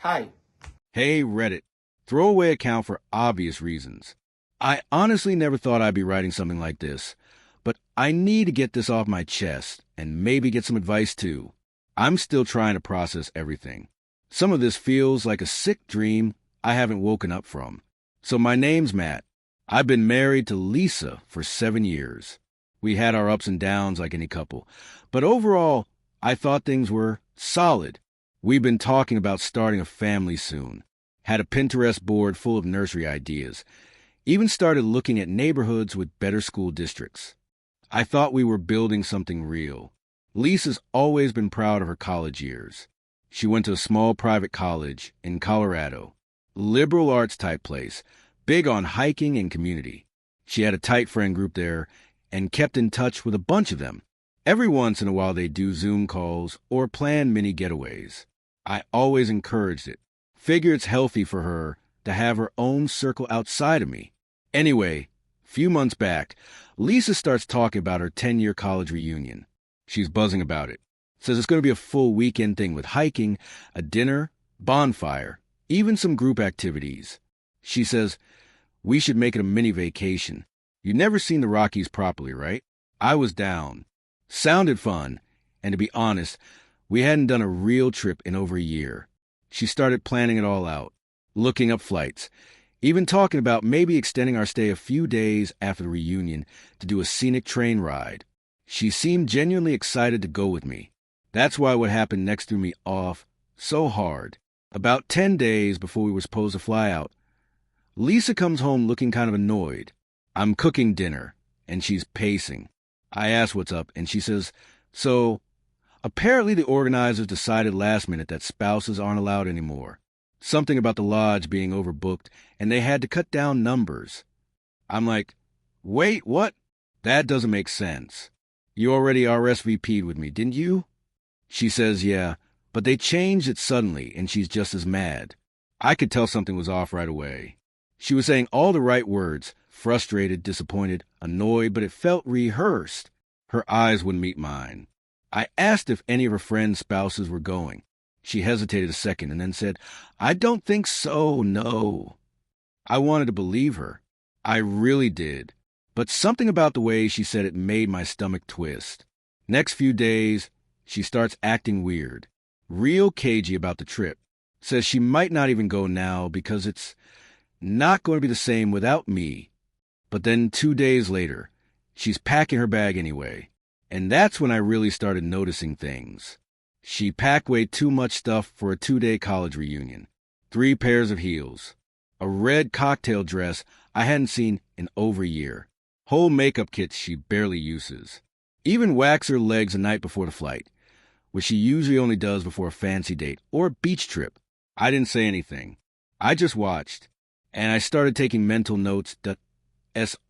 Hi. Hey, Reddit. Throwaway account for obvious reasons. I honestly never thought I'd be writing something like this, but I need to get this off my chest and maybe get some advice too. I'm still trying to process everything. Some of this feels like a sick dream I haven't woken up from. So my name's Matt. I've been married to Lisa for 7 years. We had our ups and downs like any couple, but overall, I thought things were solid. We've been talking about starting a family soon. Had a Pinterest board full of nursery ideas. Even started looking at neighborhoods with better school districts. I thought we were building something real. Lisa's always been proud of her college years. She went to a small private college in Colorado. Liberal arts type place, big on hiking and community. She had a tight friend group there and kept in touch with a bunch of them. Every once in a while they do Zoom calls or plan mini getaways. I always encouraged it. Figure it's healthy for her to have her own circle outside of me. Anyway, few months back, Lisa starts talking about her 10-year college reunion. She's buzzing about it. Says it's going to be a full weekend thing with hiking, a dinner, bonfire, even some group activities. She says, we should make it a mini vacation. You've never seen the Rockies properly, right? I was down. Sounded fun, and to be honest, we hadn't done a real trip in over a year. She started planning it all out, looking up flights, even talking about maybe extending our stay a few days after the reunion to do a scenic train ride. She seemed genuinely excited to go with me. That's why what happened next threw me off so hard. About 10 days before we were supposed to fly out, Lisa comes home looking kind of annoyed. I'm cooking dinner, and she's pacing. I ask what's up, and she says, so, apparently the organizers decided last minute that spouses aren't allowed anymore. Something about the lodge being overbooked, and they had to cut down numbers. I'm like, wait, what? That doesn't make sense. You already RSVP'd with me, didn't you? She says, yeah, but they changed it suddenly, and she's just as mad. I could tell something was off right away. She was saying all the right words, frustrated, disappointed, annoyed, but it felt rehearsed. Her eyes wouldn't meet mine. I asked if any of her friends' spouses were going. She hesitated a second and then said, I don't think so, no. I wanted to believe her. I really did. But something about the way she said it made my stomach twist. Next few days, she starts acting weird. Real cagey about the trip. Says she might not even go now because it's not going to be the same without me. But then 2 days later, she's packing her bag anyway. And that's when I really started noticing things. She packed way too much stuff for a 2-day college reunion. 3 pairs of heels. A red cocktail dress I hadn't seen in over a year. Whole makeup kits she barely uses. Even wax her legs the night before the flight, which she usually only does before a fancy date or a beach trip. I didn't say anything. I just watched. And I started taking mental notes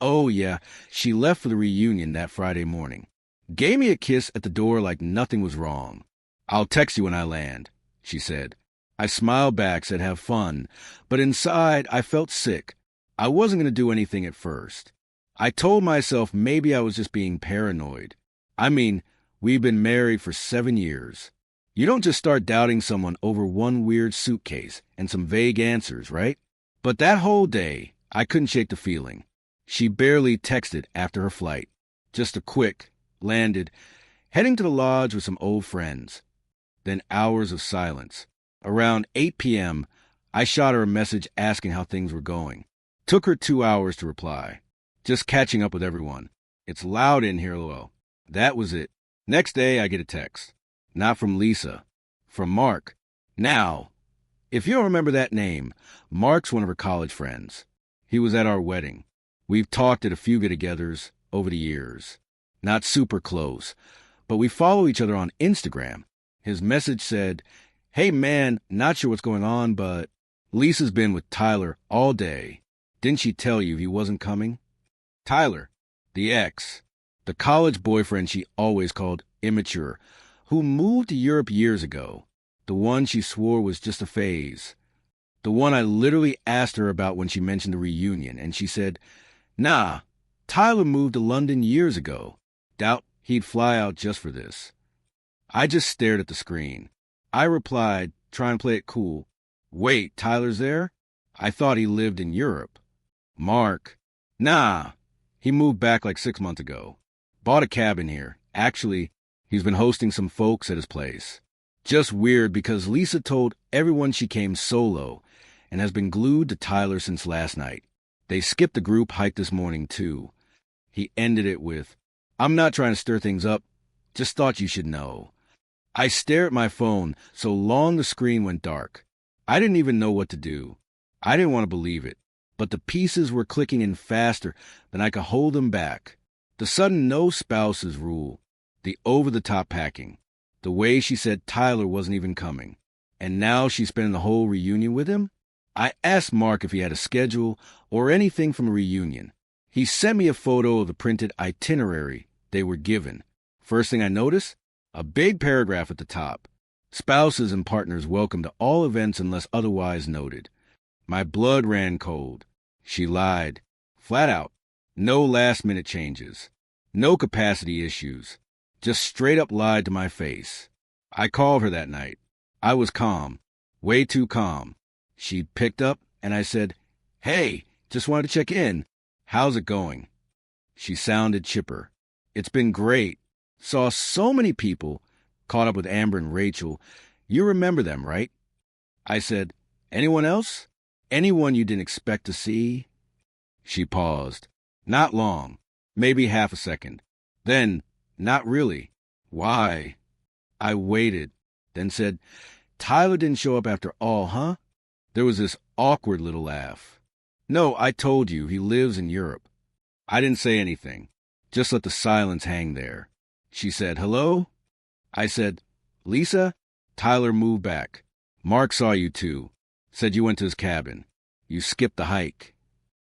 oh yeah, she left for the reunion that Friday morning. Gave me a kiss at the door like nothing was wrong. I'll text you when I land, she said. I smiled back, said have fun, but inside I felt sick. I wasn't going to do anything at first. I told myself maybe I was just being paranoid. I mean, we've been married for 7 years. You don't just start doubting someone over one weird suitcase and some vague answers, right? But that whole day, I couldn't shake the feeling. She barely texted after her flight. Just a quick, landed, heading to the lodge with some old friends. Then hours of silence. Around 8 p.m., I shot her a message asking how things were going. Took her 2 hours to reply. Just catching up with everyone. It's loud in here, lol. That was it. Next day, I get a text. Not from Lisa. From Mark. Now, if you don't remember that name, Mark's one of her college friends. He was at our wedding. We've talked at a few get-togethers over the years. Not super close, but we follow each other on Instagram. His message said, hey man, not sure what's going on, but Lisa's been with Tyler all day. Didn't she tell you he wasn't coming? Tyler, the ex, the college boyfriend she always called immature, who moved to Europe years ago. The one she swore was just a phase. The one I literally asked her about when she mentioned the reunion, and she said, nah, Tyler moved to London years ago. Doubt he'd fly out just for this. I just stared at the screen. I replied, trying to play it cool. Wait, Tyler's there? I thought he lived in Europe. Mark. Nah, he moved back like 6 months ago. Bought a cabin here. Actually, he's been hosting some folks at his place. Just weird because Lisa told everyone she came solo and has been glued to Tyler since last night. They skipped the group hike this morning, too. He ended it with, I'm not trying to stir things up, just thought you should know. I stare at my phone so long the screen went dark. I didn't even know what to do. I didn't want to believe it, but the pieces were clicking in faster than I could hold them back. The sudden no spouses rule, the over-the-top packing, the way she said Tyler wasn't even coming, and now she's spending the whole reunion with him? I asked Mark if he had a schedule or anything from a reunion. He sent me a photo of the printed itinerary they were given. First thing I noticed, a big paragraph at the top. Spouses and partners welcome to all events unless otherwise noted. My blood ran cold. She lied. Flat out. No last-minute changes. No capacity issues. Just straight up lied to my face. I called her that night. I was calm. Way too calm. She picked up and I said, Hey, just wanted to check in. How's it going? She sounded chipper. It's been great. Saw so many people. Caught up with Amber and Rachel. You remember them, right? I said, Anyone else? Anyone you didn't expect to see? She paused. Not long. Maybe half a second. Then, not really. Why? I waited, then said, Tyler didn't show up after all, huh? There was this awkward little laugh. No, I told you, he lives in Europe. I didn't say anything. Just let the silence hang there. She said, Hello? I said, Lisa? Tyler moved back. Mark saw you too. Said you went to his cabin. You skipped the hike.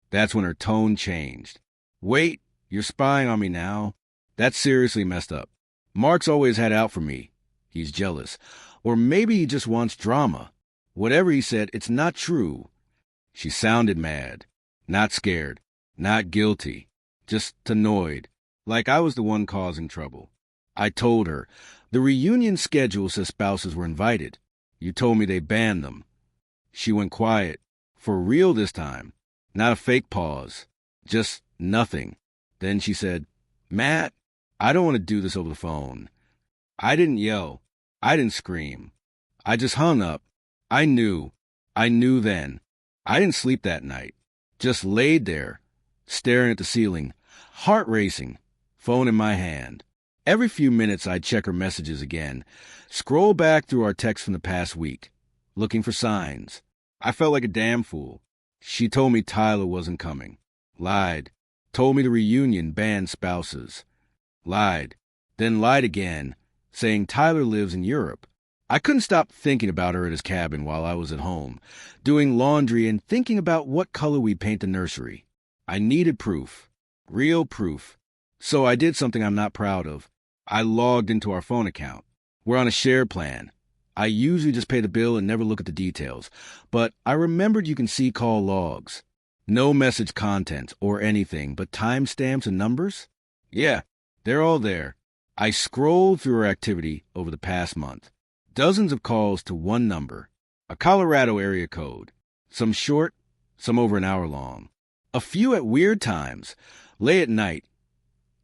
That's when her tone changed. Wait, you're spying on me now? That's seriously messed up. Mark's always had out for me. He's jealous. Or maybe he just wants drama. Whatever he said, it's not true. She sounded mad. Not scared. Not guilty. Just annoyed. Like I was the one causing trouble. I told her, the reunion schedule says spouses were invited. You told me they banned them. She went quiet. For real this time. Not a fake pause. Just nothing. Then she said, Matt, I don't want to do this over the phone. I didn't yell. I didn't scream. I just hung up. I knew. I knew then. I didn't sleep that night. Just laid there, staring at the ceiling, heart racing, phone in my hand. Every few minutes I'd check her messages again, scroll back through our texts from the past week, looking for signs. I felt like a damn fool. She told me Tyler wasn't coming. Lied. Told me the reunion banned spouses. Lied. Then lied again, saying Tyler lives in Europe. I couldn't stop thinking about her at his cabin while I was at home, doing laundry and thinking about what color we'd paint the nursery. I needed proof. Real proof. So I did something I'm not proud of. I logged into our phone account. We're on a shared plan. I usually just pay the bill and never look at the details, but I remembered you can see call logs. No message content or anything, but timestamps and numbers? Yeah, they're all there. I scrolled through her activity over the past month. Dozens of calls to one number, a Colorado area code. Some short, some over an hour long. A few at weird times, late at night,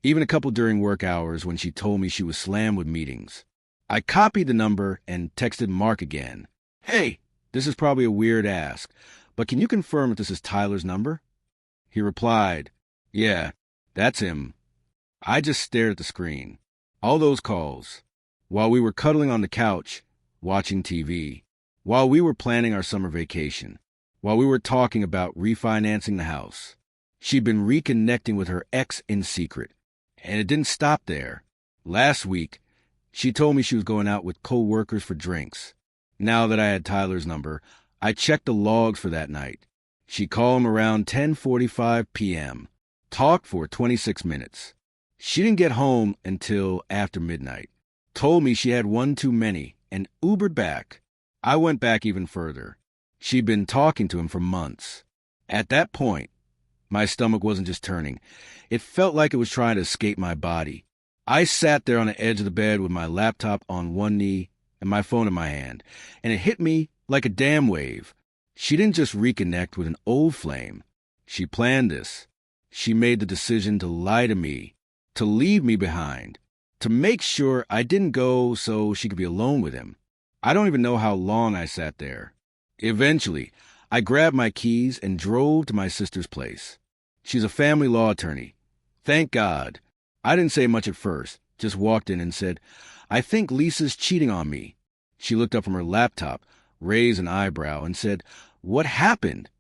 even a couple during work hours when she told me she was slammed with meetings. I copied the number and texted Mark again. Hey, this is probably a weird ask, but can you confirm if this is Tyler's number? He replied, Yeah, that's him. I just stared at the screen. All those calls. While we were cuddling on the couch, watching TV. While we were planning our summer vacation. While we were talking about refinancing the house. She'd been reconnecting with her ex in secret. And it didn't stop there. Last week, she told me she was going out with co-workers for drinks. Now that I had Tyler's number, I checked the logs for that night. She called him around 10:45 p.m. Talked for 26 minutes. She didn't get home until after midnight. Told me she had one too many and Ubered back. I went back even further. She'd been talking to him for months. At that point, my stomach wasn't just turning. It felt like it was trying to escape my body. I sat there on the edge of the bed with my laptop on one knee and my phone in my hand, and it hit me like a dam wave. She didn't just reconnect with an old flame. She planned this. She made the decision to lie to me, to leave me behind, to make sure I didn't go so she could be alone with him. I don't even know how long I sat there. Eventually, I grabbed my keys and drove to my sister's place. She's a family law attorney. Thank God. I didn't say much at first, just walked in and said, "I think Lisa's cheating on me." She looked up from her laptop, raised an eyebrow, and said, "What happened?"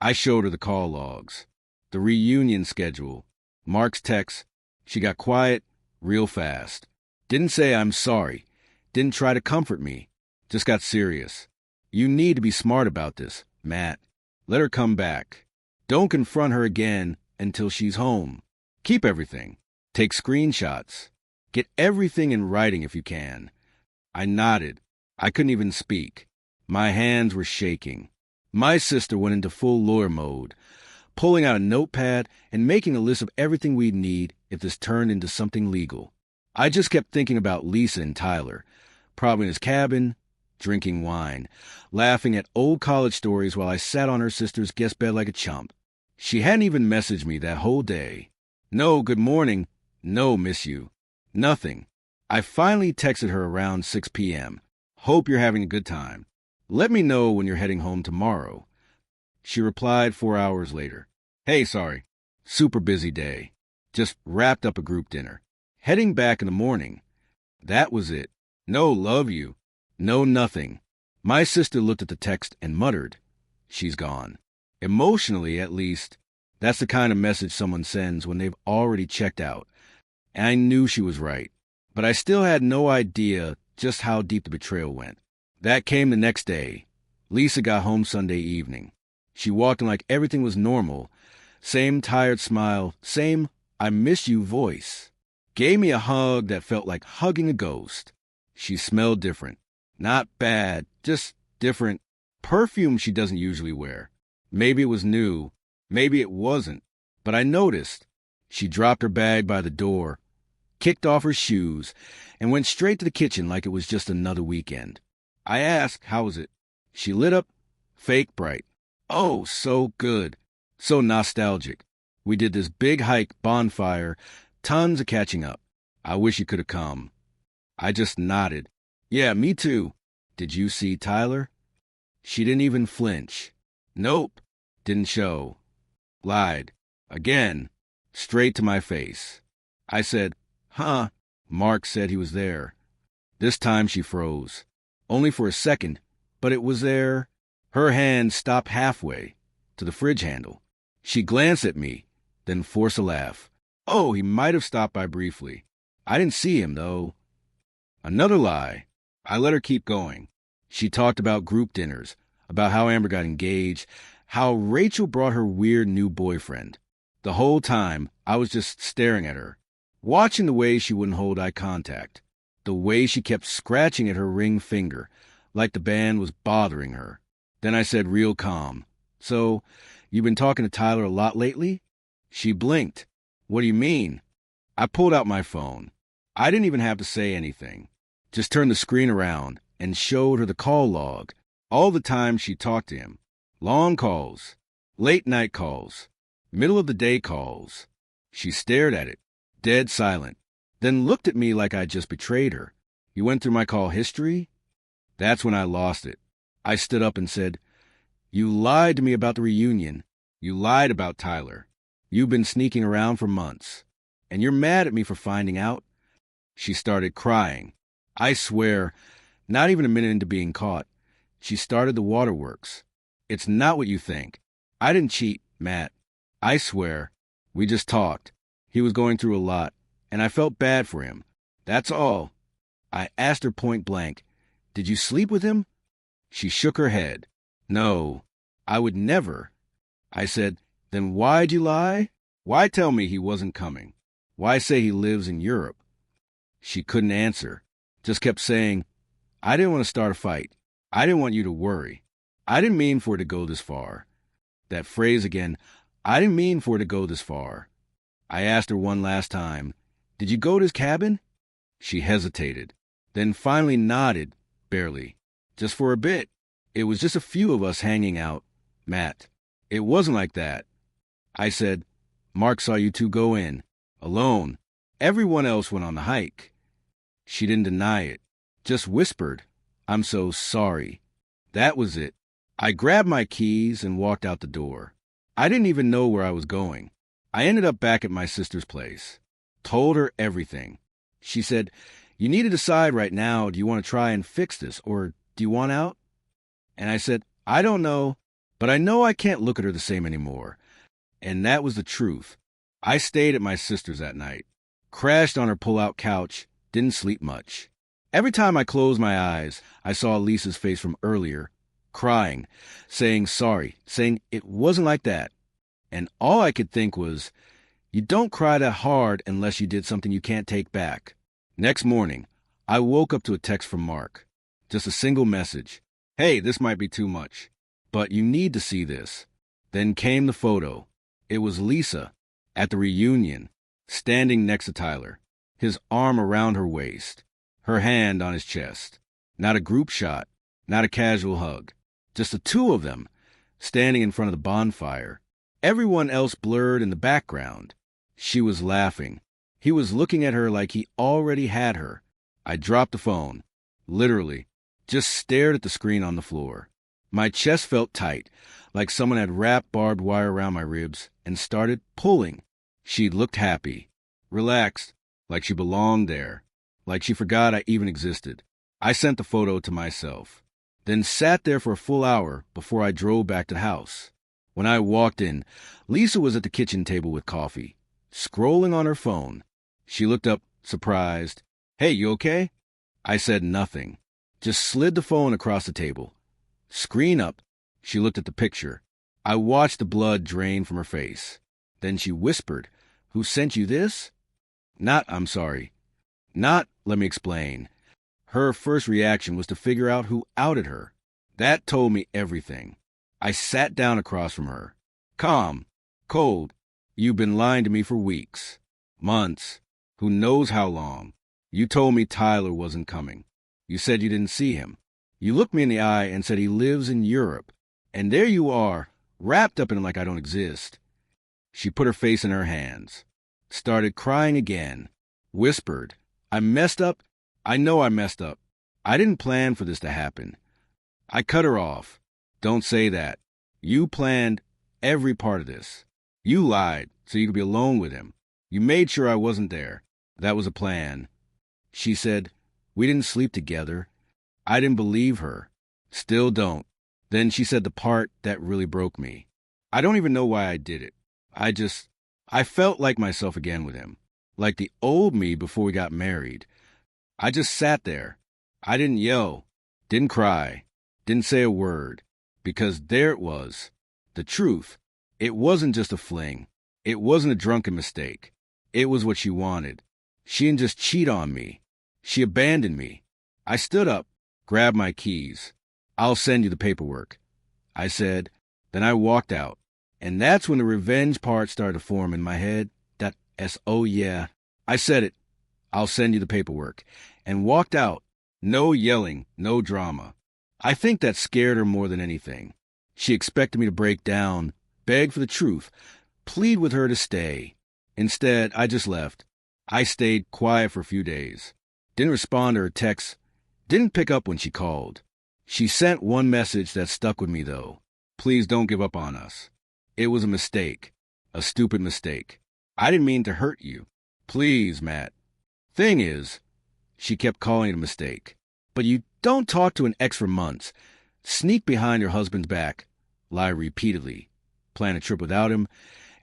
I showed her the call logs, the reunion schedule, Mark's text. She got quiet real fast. Didn't say I'm sorry. Didn't try to comfort me. Just got serious. "You need to be smart about this, Matt. Let her come back. Don't confront her again until she's home. Keep everything. Take screenshots. Get everything in writing if you can." I nodded. I couldn't even speak. My hands were shaking. My sister went into full lawyer mode, pulling out a notepad and making a list of everything we'd need if this turned into something legal. I just kept thinking about Lisa and Tyler, probably in his cabin, drinking wine, laughing at old college stories while I sat on her sister's guest bed like a chump. She hadn't even messaged me that whole day. No good morning, no miss you, nothing. I finally texted her around 6 p.m. "Hope you're having a good time. Let me know when you're heading home tomorrow." She replied 4 hours later. "Hey, sorry. Super busy day. Just wrapped up a group dinner. Heading back in the morning." That was it. No love you. No nothing. My sister looked at the text and muttered, "She's gone." Emotionally, at least, that's the kind of message someone sends when they've already checked out. And I knew she was right. But I still had no idea just how deep the betrayal went. That came the next day. Lisa got home Sunday evening. She walked in like everything was normal. Same tired smile, same "I miss you" voice. Gave me a hug that felt like hugging a ghost. She smelled different. Not bad, just different. Perfume she doesn't usually wear. Maybe it was new. Maybe it wasn't. But I noticed. She dropped her bag by the door, kicked off her shoes, and went straight to the kitchen like it was just another weekend. I asked, "How was it?" She lit up, fake bright. "Oh, so good. So nostalgic. We did this big hike, bonfire, tons of catching up. I wish you could have come." I just nodded. "Yeah, me too. Did you see Tyler?" She didn't even flinch. "Nope. Didn't show." Lied. Again. Straight to my face. I said, "Huh. Mark said he was there." This time she froze. Only for a second, but it was there. Her hand stopped halfway to the fridge handle. She glanced at me, then forced a laugh. "Oh, he might have stopped by briefly. I didn't see him, though." Another lie. I let her keep going. She talked about group dinners, about how Amber got engaged, how Rachel brought her weird new boyfriend. The whole time, I was just staring at her, watching the way she wouldn't hold eye contact, the way she kept scratching at her ring finger, like the band was bothering her. Then I said real calm, "So, you've been talking to Tyler a lot lately?" She blinked. "What do you mean?" I pulled out my phone. I didn't even have to say anything. Just turned the screen around and showed her the call log, all the time she talked to him. Long calls, late night calls, middle of the day calls. She stared at it, dead silent, then looked at me like I'd just betrayed her. "You went through my call history?" That's when I lost it. I stood up and said, "You lied to me about the reunion. You lied about Tyler. You've been sneaking around for months. And you're mad at me for finding out?" She started crying. I swear, not even a minute into being caught, she started the waterworks. "It's not what you think. I didn't cheat, Matt. I swear. We just talked. He was going through a lot, and I felt bad for him. That's all." I asked her point blank, "Did you sleep with him?" She shook her head. "No, I would never." I said, "Then why'd you lie? Why tell me he wasn't coming? Why say he lives in Europe?" She couldn't answer, just kept saying, "I didn't want to start a fight. I didn't want you to worry. I didn't mean for it to go this far." That phrase again, "I didn't mean for it to go this far." I asked her one last time, "Did you go to his cabin?" She hesitated, then finally nodded, barely. "Just for a bit." It was just a few of us hanging out. Matt, it wasn't like that. I said, Mark saw you two go in, alone. Everyone else went on the hike. She didn't deny it, just whispered, I'm so sorry. That was it. I grabbed my keys and walked out the door. I didn't even know where I was going. I ended up back at my sister's place. Told her everything. She said, you need to decide right now, do you want to try and fix this, or do you want out? And I said, I don't know, but I know I can't look at her the same anymore. And that was the truth. I stayed at my sister's that night. Crashed on her pull-out couch, didn't sleep much. Every time I closed my eyes, I saw Lisa's face from earlier, crying, saying sorry, saying it wasn't like that. And all I could think was, you don't cry that hard unless you did something you can't take back. Next morning, I woke up to a text from Mark. Just a single message. Hey, this might be too much, but you need to see this. Then came the photo. It was Lisa, at the reunion, standing next to Tyler, his arm around her waist, her hand on his chest. Not a group shot, not a casual hug. Just the two of them, standing in front of the bonfire. Everyone else blurred in the background. She was laughing. He was looking at her like he already had her. I dropped the phone. Literally. Just stared at the screen on the floor. My chest felt tight, like someone had wrapped barbed wire around my ribs and started pulling. She looked happy, relaxed, like she belonged there, like she forgot I even existed. I sent the photo to myself, then sat there for a full hour before I drove back to the house. When I walked in, Lisa was at the kitchen table with coffee, scrolling on her phone. She looked up, surprised. Hey, you okay? I said nothing, just slid the phone across the table. Screen up, she looked at the picture. I watched the blood drain from her face. Then she whispered, who sent you this? Not, I'm sorry. Not, let me explain. Her first reaction was to figure out who outed her. That told me everything. I sat down across from her. Calm, cold. You've been lying to me for weeks, months, who knows how long. You told me Tyler wasn't coming. You said you didn't see him. You looked me in the eye and said he lives in Europe. And there you are, wrapped up in him like I don't exist. She put her face in her hands, started crying again, whispered, I messed up. I know I messed up. I didn't plan for this to happen. I cut her off. Don't say that. You planned every part of this. You lied so you could be alone with him. You made sure I wasn't there. That was a plan. She said, we didn't sleep together. I didn't believe her. Still don't. Then she said the part that really broke me. I don't even know why I did it. I felt like myself again with him. Like the old me before we got married. I just sat there. I didn't yell. Didn't cry. Didn't say a word. Because there it was. The truth. It wasn't just a fling. It wasn't a drunken mistake. It was what she wanted. She didn't just cheat on me. She abandoned me. I stood up, grabbed my keys. I'll send you the paperwork, I said. Then I walked out. And that's when the revenge part started to form in my head. Oh yeah. I said it. I'll send you the paperwork. And walked out. No yelling, no drama. I think that scared her more than anything. She expected me to break down, beg for the truth, plead with her to stay. Instead, I just left. I stayed quiet for a few days. Didn't respond to her texts. Didn't pick up when she called. She sent one message that stuck with me, though. Please don't give up on us. It was a mistake. A stupid mistake. I didn't mean to hurt you. Please, Matt. Thing is, she kept calling it a mistake. But you don't talk to an ex for months, sneak behind your husband's back, lie repeatedly, plan a trip without him,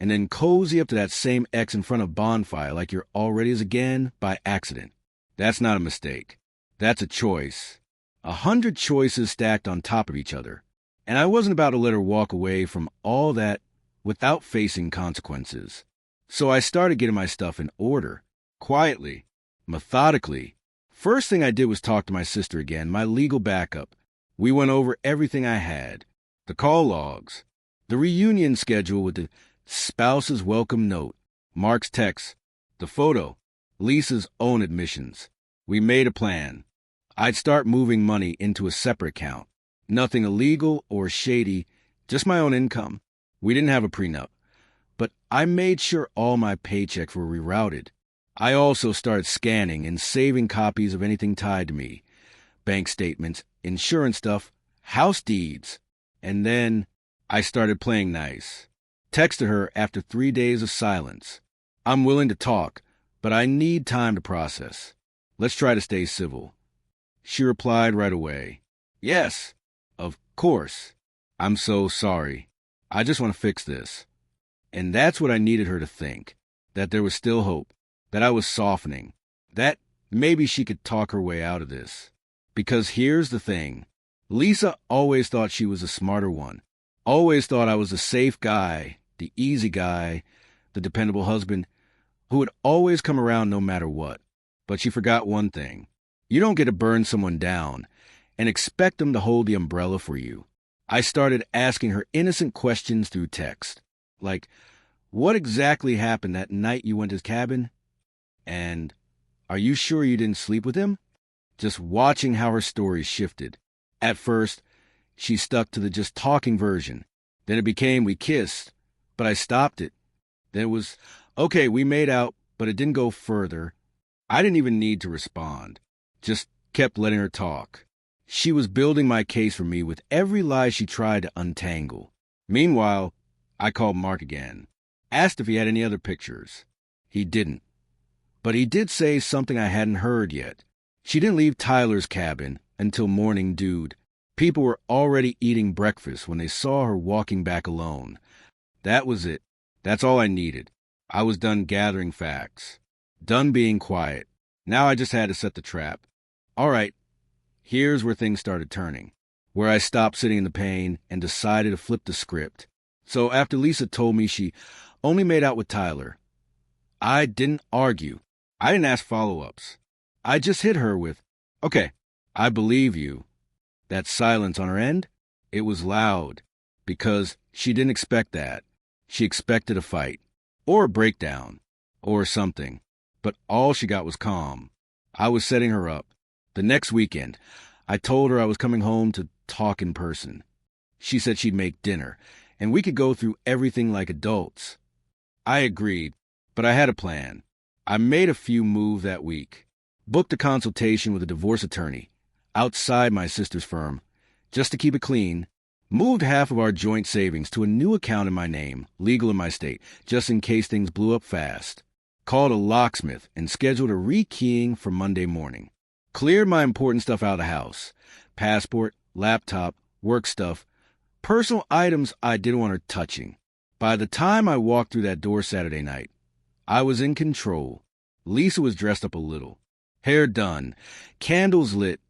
and then cozy up to that same ex in front of bonfire like you're already his again by accident. That's not a mistake. That's a choice. 100 choices stacked on top of each other. And I wasn't about to let her walk away from all that without facing consequences. So I started getting my stuff in order, quietly, methodically. First thing I did was talk to my sister again, my legal backup. We went over everything I had. The call logs, the reunion schedule with the spouse's welcome note, Mark's text, the photo, Lisa's own admissions. We made a plan. I'd start moving money into a separate account. Nothing illegal or shady, just my own income. We didn't have a prenup, but I made sure all my paychecks were rerouted. I also started scanning and saving copies of anything tied to me. Bank statements, insurance stuff, house deeds. And then I started playing nice. Texted her after 3 days of silence. I'm willing to talk, but I need time to process. Let's try to stay civil. She replied right away. Yes, of course. I'm so sorry. I just want to fix this. And that's what I needed her to think, that there was still hope, that I was softening, that maybe she could talk her way out of this. Because here's the thing. Lisa always thought she was the smarter one, always thought I was the safe guy, the easy guy, the dependable husband who would always come around no matter what. But she forgot one thing. You don't get to burn someone down and expect them to hold the umbrella for you. I started asking her innocent questions through text, like, what exactly happened that night you went to his cabin? And are you sure you didn't sleep with him? Just watching how her story shifted. At first, she stuck to the just talking version. Then it became we kissed, but I stopped it. Then it was, okay, we made out, but it didn't go further. I didn't even need to respond. Just kept letting her talk. She was building my case for me with every lie she tried to untangle. Meanwhile, I called Mark again. Asked if he had any other pictures. He didn't. But he did say something I hadn't heard yet. She didn't leave Tyler's cabin until morning dewed. People were already eating breakfast when they saw her walking back alone. That was it. That's all I needed. I was done gathering facts. Done being quiet. Now I just had to set the trap. All right, here's where things started turning. Where I stopped sitting in the pain and decided to flip the script. So after Lisa told me she only made out with Tyler, I didn't argue. I didn't ask follow-ups. I just hit her with, okay, I believe you. That silence on her end, it was loud, because she didn't expect that. She expected a fight, or a breakdown, or something. But all she got was calm. I was setting her up. The next weekend, I told her I was coming home to talk in person. She said she'd make dinner, and we could go through everything like adults. I agreed, but I had a plan. I made a few moves that week. Booked a consultation with a divorce attorney outside my sister's firm, just to keep it clean. Moved half of our joint savings to a new account in my name, legal in my state, just in case things blew up fast. Called a locksmith and scheduled a rekeying for Monday morning. Cleared my important stuff out of the house. Passport, laptop, work stuff, personal items I didn't want her touching. By the time I walked through that door Saturday night, I was in control. Lisa was dressed up a little. Hair done, candles lit,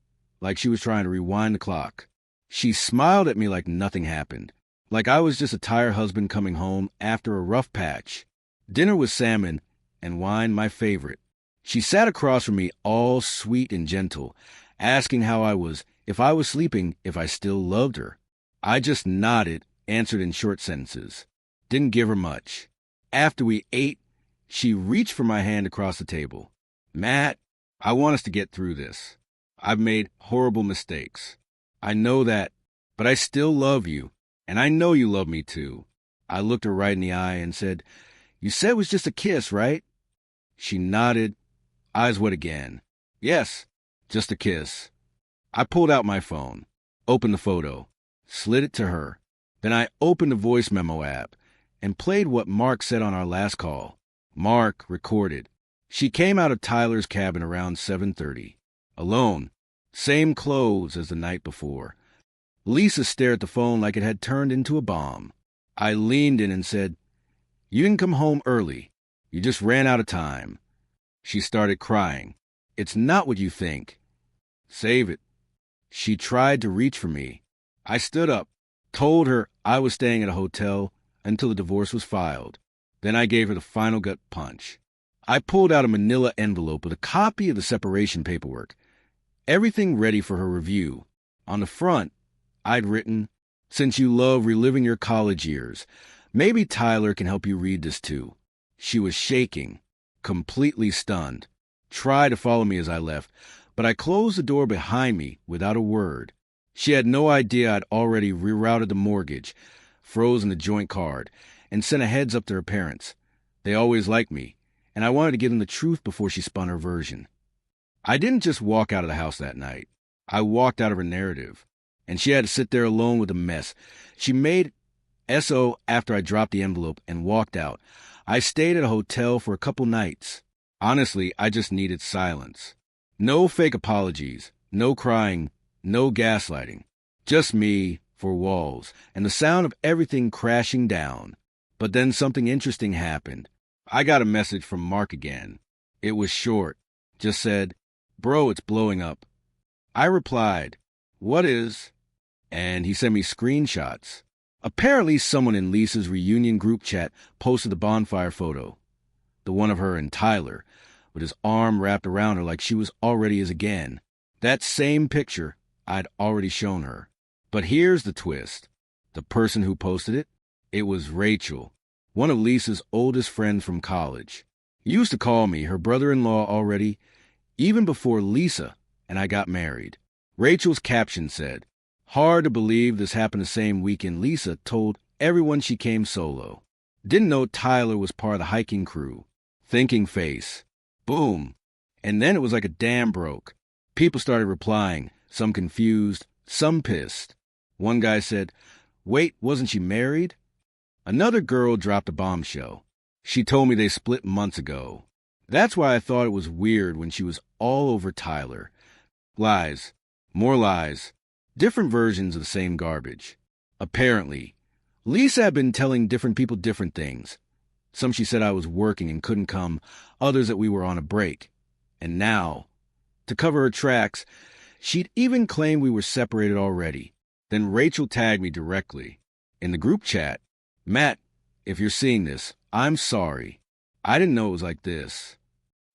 like she was trying to rewind the clock. She smiled at me like nothing happened, like I was just a tired husband coming home after a rough patch. Dinner was salmon and wine, my favorite. She sat across from me all sweet and gentle, asking how I was, if I was sleeping, if I still loved her. I just nodded, answered in short sentences. Didn't give her much. After we ate, she reached for my hand across the table. Matt, I want us to get through this. I've made horrible mistakes. I know that, but I still love you, and I know you love me too. I looked her right in the eye and said, you said it was just a kiss, right? She nodded, eyes wet again. Yes, just a kiss. I pulled out my phone, opened the photo, slid it to her. Then I opened the voice memo app and played what Mark said on our last call. Mark recorded. She came out of Tyler's cabin around 7:30. Alone. Same clothes as the night before. Lisa stared at the phone like it had turned into a bomb. I leaned in and said, you didn't come home early. You just ran out of time. She started crying. It's not what you think. Save it. She tried to reach for me. I stood up, told her I was staying at a hotel until the divorce was filed. Then I gave her the final gut punch. I pulled out a manila envelope with a copy of the separation paperwork. Everything ready for her review. On the front, I'd written, since you love reliving your college years, maybe Tyler can help you read this too. She was shaking, completely stunned. Tried to follow me as I left, but I closed the door behind me without a word. She had no idea I'd already rerouted the mortgage, frozen the joint card, and sent a heads up to her parents. They always liked me, and I wanted to give them the truth before she spun her version. I didn't just walk out of the house that night. I walked out of her narrative, and she had to sit there alone with the mess. She made SO after I dropped the envelope and walked out. I stayed at a hotel for a couple nights. Honestly, I just needed silence. No fake apologies, no crying, no gaslighting. Just me, four walls, and the sound of everything crashing down. But then something interesting happened. I got a message from Mark again. It was short. Just said, "Bro, it's blowing up." I replied, "What is?" And he sent me screenshots. Apparently someone in Lisa's reunion group chat posted the bonfire photo. The one of her and Tyler, with his arm wrapped around her like she was already his again. That same picture I'd already shown her. But here's the twist. The person who posted it? It was Rachel, one of Lisa's oldest friends from college. Used to call me her brother-in-law already, even before Lisa and I got married. Rachel's caption said, "Hard to believe this happened the same weekend Lisa told everyone she came solo. Didn't know Tyler was part of the hiking crew." Thinking face. Boom. And then it was like a dam broke. People started replying, some confused, some pissed. One guy said, "Wait, wasn't she married?" Another girl dropped a bombshell. She told me they split months ago. That's why I thought it was weird when she was all over Tyler. Lies. More lies. Different versions of the same garbage. Apparently, Lisa had been telling different people different things. Some she said I was working and couldn't come, others that we were on a break. And now, to cover her tracks, she'd even claimed we were separated already. Then Rachel tagged me directly. In the group chat, "Matt, if you're seeing this, I'm sorry. I didn't know it was like this."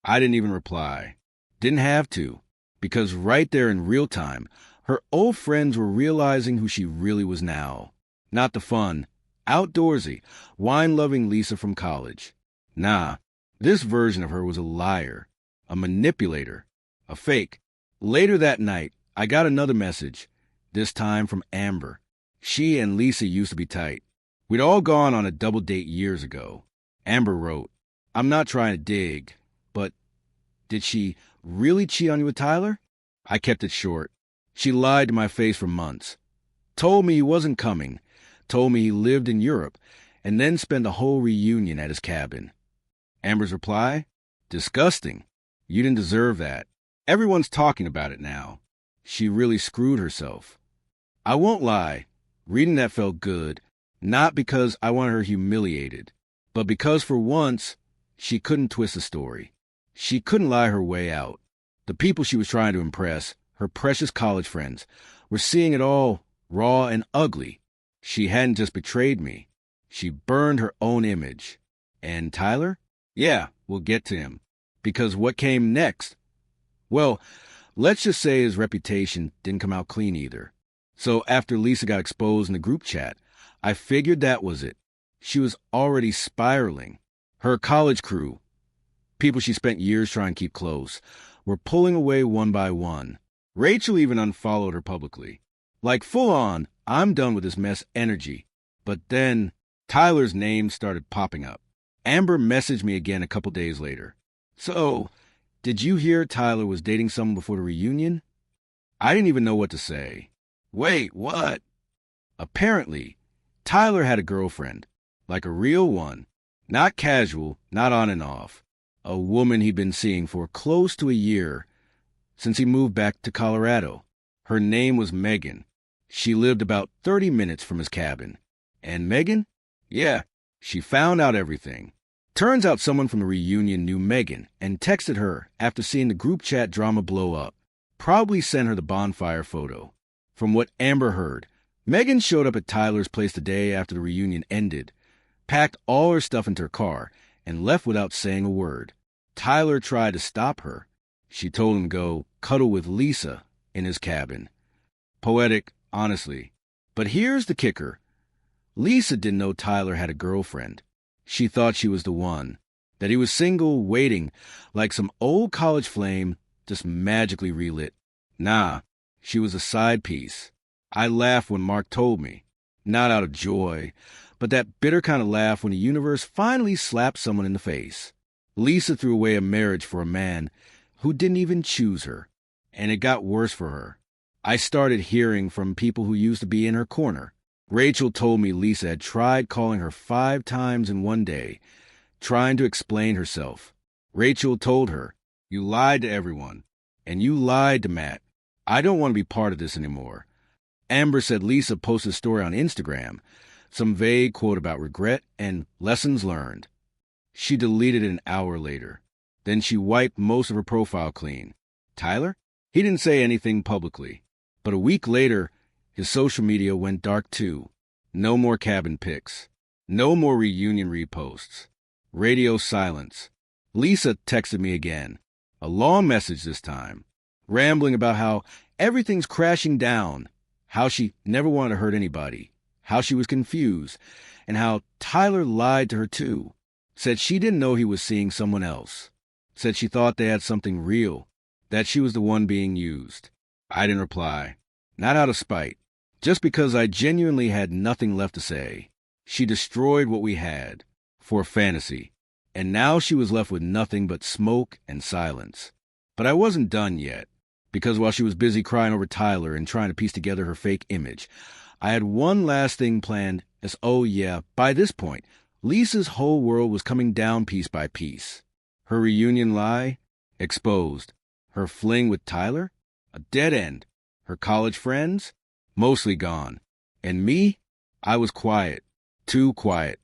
I didn't even reply. Didn't have to, because right there in real time, her old friends were realizing who she really was now. Not the fun, outdoorsy, wine-loving Lisa from college. Nah, this version of her was a liar, a manipulator, a fake. Later that night, I got another message, this time from Amber. She and Lisa used to be tight. We'd all gone on a double date years ago. Amber wrote, "I'm not trying to dig, but did she really cheat on you with Tyler?" I kept it short. She lied to my face for months. Told me he wasn't coming. Told me he lived in Europe, and then spent the whole reunion at his cabin. Amber's reply? "Disgusting. You didn't deserve that. Everyone's talking about it now." She really screwed herself. I won't lie. Reading that felt good, not because I wanted her humiliated, but because for once, she couldn't twist the story. She couldn't lie her way out. The people she was trying to impress, her precious college friends, were seeing it all raw and ugly. She hadn't just betrayed me. She burned her own image. And Tyler? Yeah, we'll get to him. Because what came next? Well, let's just say his reputation didn't come out clean either. So after Lisa got exposed in the group chat, I figured that was it. She was already spiraling. Her college crew, people she spent years trying to keep close, were pulling away one by one. Rachel even unfollowed her publicly. Like full on, I'm done with this mess energy. But then Tyler's name started popping up. Amber messaged me again a couple days later. "So, did you hear Tyler was dating someone before the reunion?" I didn't even know what to say. Wait, what? Apparently, Tyler had a girlfriend. Like a real one. Not casual, not on and off. A woman he'd been seeing for close to a year since he moved back to Colorado. Her name was Megan. She lived about 30 minutes from his cabin. And Megan? Yeah, she found out everything. Turns out someone from the reunion knew Megan and texted her after seeing the group chat drama blow up. Probably sent her the bonfire photo. From what Amber heard, Megan showed up at Tyler's place the day after the reunion ended, packed all her stuff into her car, and left without saying a word. Tyler tried to stop her. She told him to go cuddle with Lisa in his cabin. Poetic, honestly. But here's the kicker. Lisa didn't know Tyler had a girlfriend. She thought she was the one. That he was single, waiting, like some old college flame just magically relit. Nah, she was a side piece. I laughed when Mark told me, not out of joy, but that bitter kind of laugh when the universe finally slapped someone in the face. Lisa threw away a marriage for a man who didn't even choose her, and it got worse for her. I started hearing from people who used to be in her corner. Rachel told me Lisa had tried calling her 5 times in one day, trying to explain herself. Rachel told her, "You lied to everyone, and you lied to Matt. I don't want to be part of this anymore." Amber said Lisa posted a story on Instagram, some vague quote about regret and lessons learned. She deleted it an hour later. Then she wiped most of her profile clean. Tyler? He didn't say anything publicly. But a week later, his social media went dark too. No more cabin pics. No more reunion reposts. Radio silence. Lisa texted me again. A long message this time. Rambling about how everything's crashing down. How she never wanted to hurt anybody. How she was confused. And how Tyler lied to her too. Said she didn't know he was seeing someone else. Said she thought they had something real. That she was the one being used. I didn't reply. Not out of spite. Just because I genuinely had nothing left to say. She destroyed what we had. For fantasy. And now she was left with nothing but smoke and silence. But I wasn't done yet. Because while she was busy crying over Tyler and trying to piece together her fake image, I had one last thing planned as, oh yeah, by this point, Lisa's whole world was coming down piece by piece. Her reunion lie? Exposed. Her fling with Tyler? A dead end. Her college friends? Mostly gone. And me? I was quiet. Too quiet.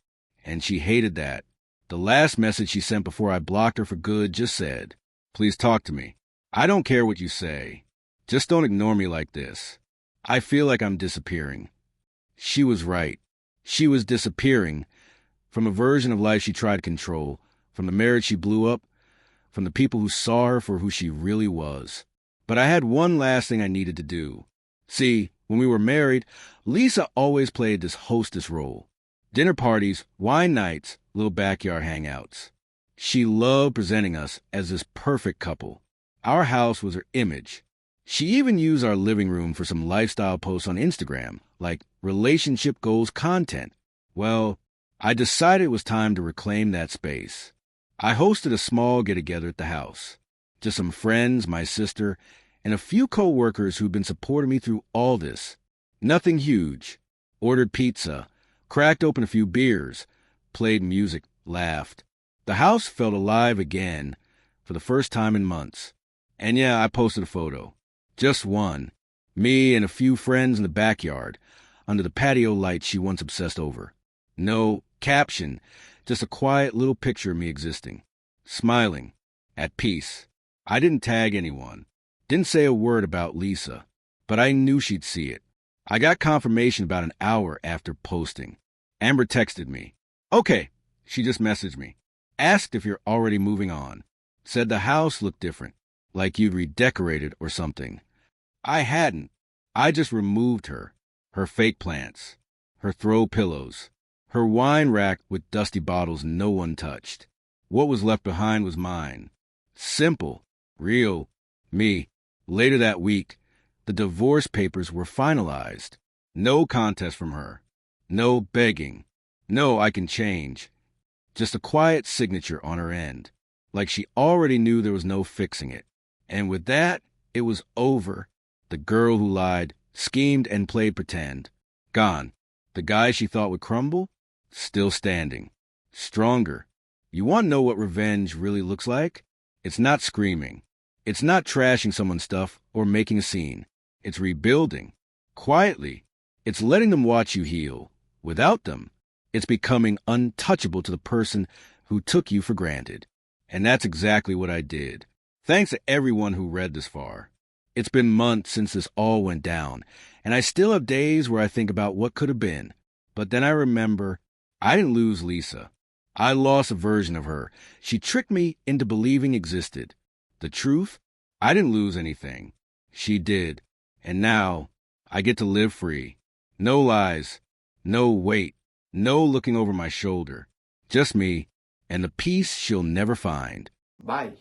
And she hated that. The last message she sent before I blocked her for good just said, "Please talk to me. I don't care what you say. Just don't ignore me like this. I feel like I'm disappearing." She was right. She was disappearing from a version of life she tried to control, from the marriage she blew up, from the people who saw her for who she really was. But I had one last thing I needed to do. See, when we were married, Lisa always played this hostess role. Dinner parties, wine nights, little backyard hangouts. She loved presenting us as this perfect couple. Our house was her image. She even used our living room for some lifestyle posts on Instagram, like relationship goals content. Well, I decided it was time to reclaim that space. I hosted a small get-together at the house. Just some friends, my sister, and a few co-workers who'd been supporting me through all this. Nothing huge. Ordered pizza, cracked open a few beers, played music, laughed. The house felt alive again for the first time in months. And yeah, I posted a photo. Just one. Me and a few friends in the backyard, under the patio lights she once obsessed over. No caption, just a quiet little picture of me existing. Smiling. At peace. I didn't tag anyone. Didn't say a word about Lisa. But I knew she'd see it. I got confirmation about an hour after posting. Amber texted me. "Okay," she just messaged me. Asked if you're already moving on. Said the house looked different, like you'd redecorated or something. I hadn't. I just removed her. Her fake plants. Her throw pillows. Her wine rack with dusty bottles no one touched. What was left behind was mine. Simple. Real. Me. Later that week, the divorce papers were finalized. No contest from her. No begging. No, I can change. Just a quiet signature on her end. Like she already knew there was no fixing it. And with that, it was over. The girl who lied, schemed, and played pretend. Gone. The guy she thought would crumble? Still standing. Stronger. You want to know what revenge really looks like? It's not screaming. It's not trashing someone's stuff or making a scene. It's rebuilding. Quietly. It's letting them watch you heal. Without them, it's becoming untouchable to the person who took you for granted. And that's exactly what I did. Thanks to everyone who read this far. It's been months since this all went down, and I still have days where I think about what could have been. But then I remember, I didn't lose Lisa. I lost a version of her she tricked me into believing existed. The truth? I didn't lose anything. She did. And now, I get to live free. No lies. No wait. No looking over my shoulder. Just me, and the peace she'll never find. Bye.